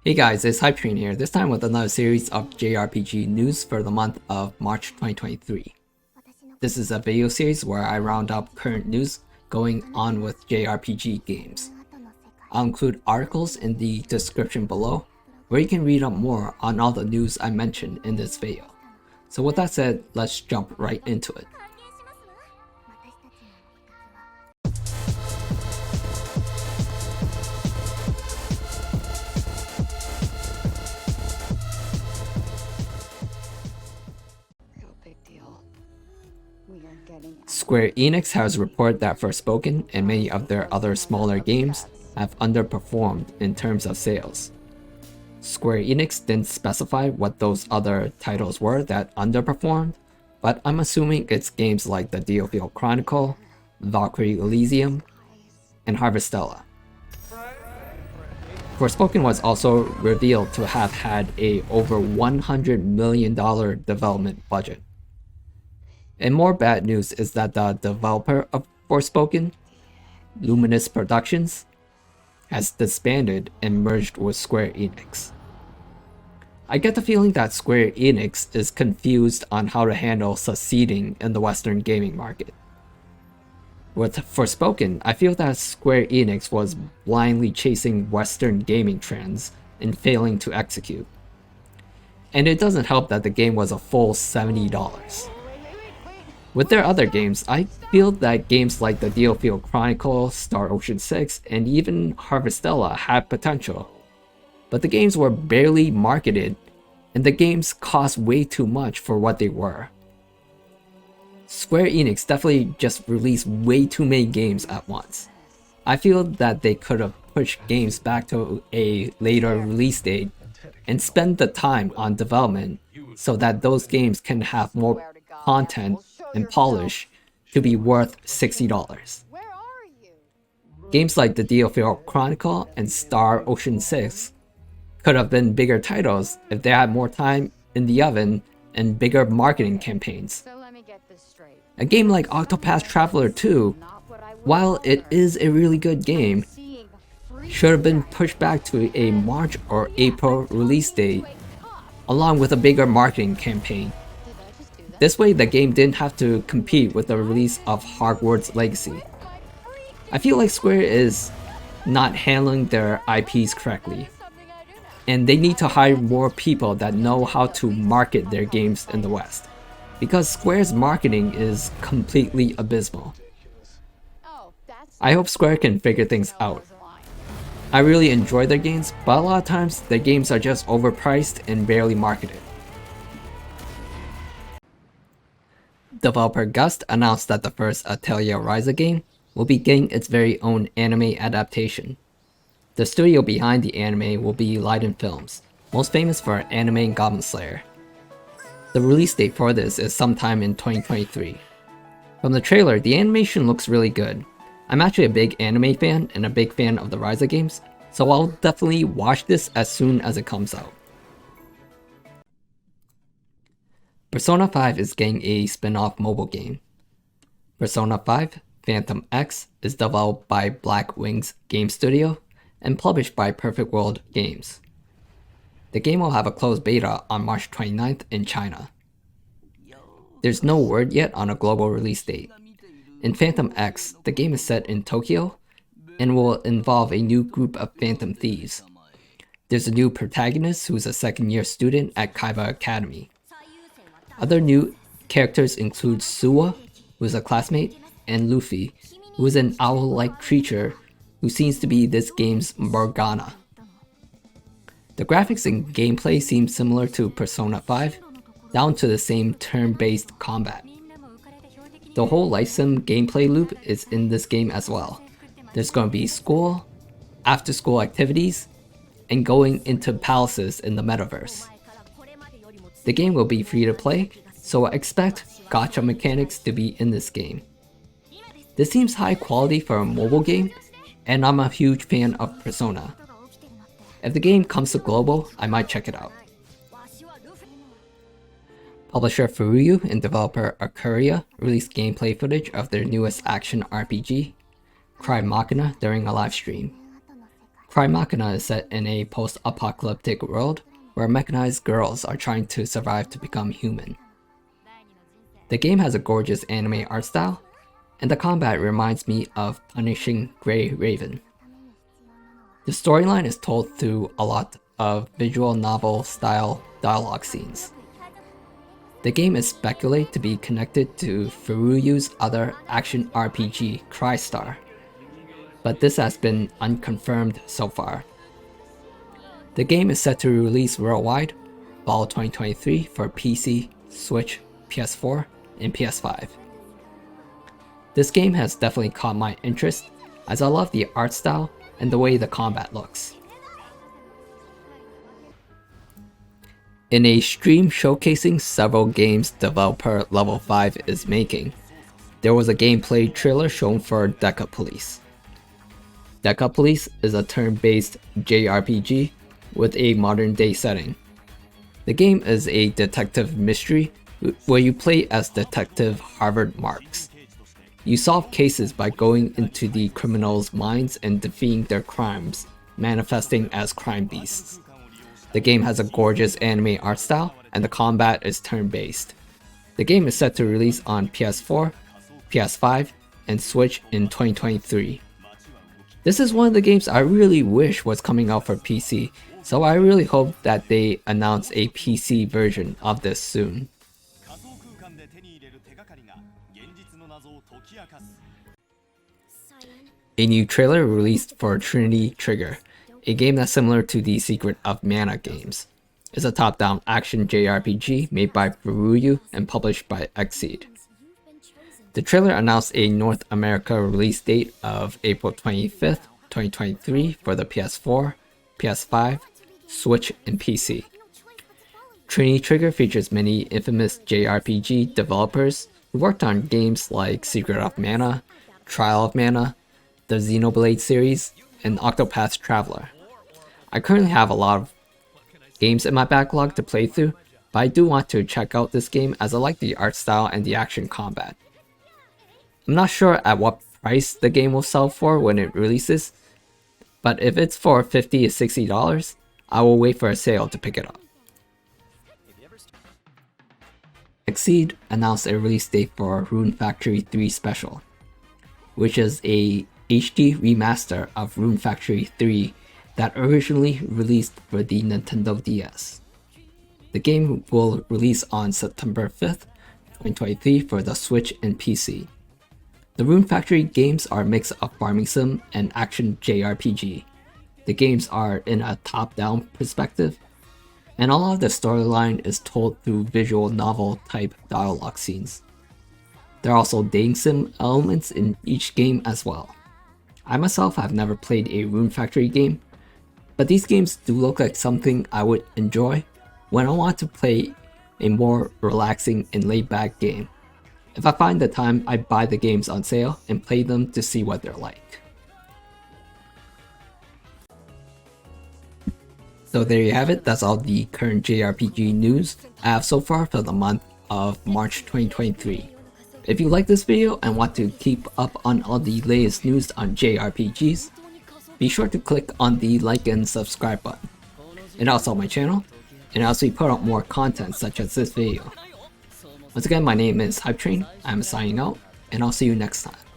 Hey guys, it's Hype here, this time with another series of JRPG news for the month of March 2023. This is a video series where I round up current news going on with JRPG games. I'll include articles in the description below, where you can read up more on all the news I mentioned in this video. So with that said, let's jump right into it. Square Enix has reported that Forspoken and many of their other smaller games have underperformed in terms of sales. Square Enix didn't specify what those other titles were that underperformed, but I'm assuming it's games like the DecaPolice Chronicle, Valkyrie Elysium, and Harvestella. Forspoken was also revealed to have had a over $100 million development budget. And more bad news is that the developer of Forspoken, Luminous Productions, has disbanded and merged with Square Enix. I get the feeling that Square Enix is confused on how to handle succeeding in the Western gaming market. With Forspoken, I feel that Square Enix was blindly chasing Western gaming trends and failing to execute. And it doesn't help that the game was a full $70. With their other games, I feel that games like the DecaPolice Chronicle, Star Ocean 6, and even Harvestella had potential. But the games were barely marketed, and the games cost way too much for what they were. Square Enix definitely just released way too many games at once. I feel that they could have pushed games back to a later release date and spent the time on development so that those games can have more content and polish to be worth $60. Games like the DecaPolice Chronicle and Star Ocean 6 could have been bigger titles if they had more time in the oven and bigger marketing campaigns. A game like Octopath Traveler 2, while it is a really good game, should have been pushed back to a March or April release date, along with a bigger marketing campaign. This way, the game didn't have to compete with the release of Hogwarts Legacy. I feel like Square is not handling their IPs correctly, and they need to hire more people that know how to market their games in the West, because Square's marketing is completely abysmal. I hope Square can figure things out. I really enjoy their games, but a lot of times their games are just overpriced and barely marketed. Developer Gust announced that the first Atelier Ryza game will be getting its very own anime adaptation. The studio behind the anime will be Leiden Films, most famous for anime Goblin Slayer. The release date for this is sometime in 2023. From the trailer, the animation looks really good. I'm actually a big anime fan and a big fan of the Ryza games, so I'll definitely watch this as soon as it comes out. Persona 5 is getting a spin-off mobile game. Persona 5 Phantom X is developed by Black Wings Game Studio and published by Perfect World Games. The game will have a closed beta on March 29th in China. There's no word yet on a global release date. In Phantom X, the game is set in Tokyo and will involve a new group of Phantom Thieves. There's a new protagonist who's a second-year student at Kaiba Academy. Other new characters include Suwa, who is a classmate, and Luffy, who is an owl-like creature who seems to be this game's Morgana. The graphics and gameplay seem similar to Persona 5, down to the same turn-based combat. The whole life sim gameplay loop is in this game as well. There's going to be school, after-school activities, and going into palaces in the metaverse. The game will be free to play, so I expect gacha mechanics to be in this game. This seems high quality for a mobile game, and I'm a huge fan of Persona. If the game comes to global, I might check it out. Publisher Furuyu and developer Akuria released gameplay footage of their newest action RPG, Crymachina, during a live stream. Crymachina is set in a post-apocalyptic world where mechanized girls are trying to survive to become human. The game has a gorgeous anime art style, and the combat reminds me of Punishing Grey Raven. The storyline is told through a lot of visual novel style dialogue scenes. The game is speculated to be connected to Furuyu's other action RPG, Crystar, but this has been unconfirmed so far. The game is set to release worldwide fall 2023 for PC, Switch, PS4, and PS5. This game has definitely caught my interest as I love the art style and the way the combat looks. In a stream showcasing several games developer Level 5 is making, there was a gameplay trailer shown for DecaPolice. DecaPolice is a turn-based JRPG with a modern-day setting. The game is a detective mystery where you play as Detective Harvard Marks. You solve cases by going into the criminals' minds and defeating their crimes, manifesting as crime beasts. The game has a gorgeous anime art style, and the combat is turn-based. The game is set to release on PS4, PS5, and Switch in 2023. This is one of the games I really wish was coming out for PC, so I really hope that they announce a PC version of this soon. A new trailer released for Trinity Trigger, a game that's similar to the Secret of Mana games. It's a top-down action JRPG made by Furuyu and published by Xseed. The trailer announced a North America release date of April 25th, 2023 for the PS4, PS5, Switch, and PC. Trinity Trigger features many infamous JRPG developers who worked on games like Secret of Mana, Trial of Mana, the Xenoblade series, and Octopath Traveler. I currently have a lot of games in my backlog to play through, but I do want to check out this game as I like the art style and the action combat. I'm not sure at what price the game will sell for when it releases, but if it's for $50 to $60, I will wait for a sale to pick it up. Xseed announced a release date for Rune Factory 3 Special, which is a HD remaster of Rune Factory 3 that originally released for the Nintendo DS. The game will release on September 5th, 2023 for the Switch and PC. The Rune Factory games are a mix of farming sim and action JRPG. The games are in a top-down perspective, and all of the storyline is told through visual novel type dialogue scenes. There are also dating sim elements in each game as well. I myself have never played a Rune Factory game, but these games do look like something I would enjoy when I want to play a more relaxing and laid-back game. If I find the time, I buy the games on sale and play them to see what they're like. So there you have it, that's all the current JRPG news I have so far for the month of March 2023. If you like this video and want to keep up on all the latest news on JRPGs, be sure to click on the like and subscribe button. It helps out my channel, and also we put out more content such as this video. Once again, my name is Hype Train, I'm signing out, and I'll see you next time.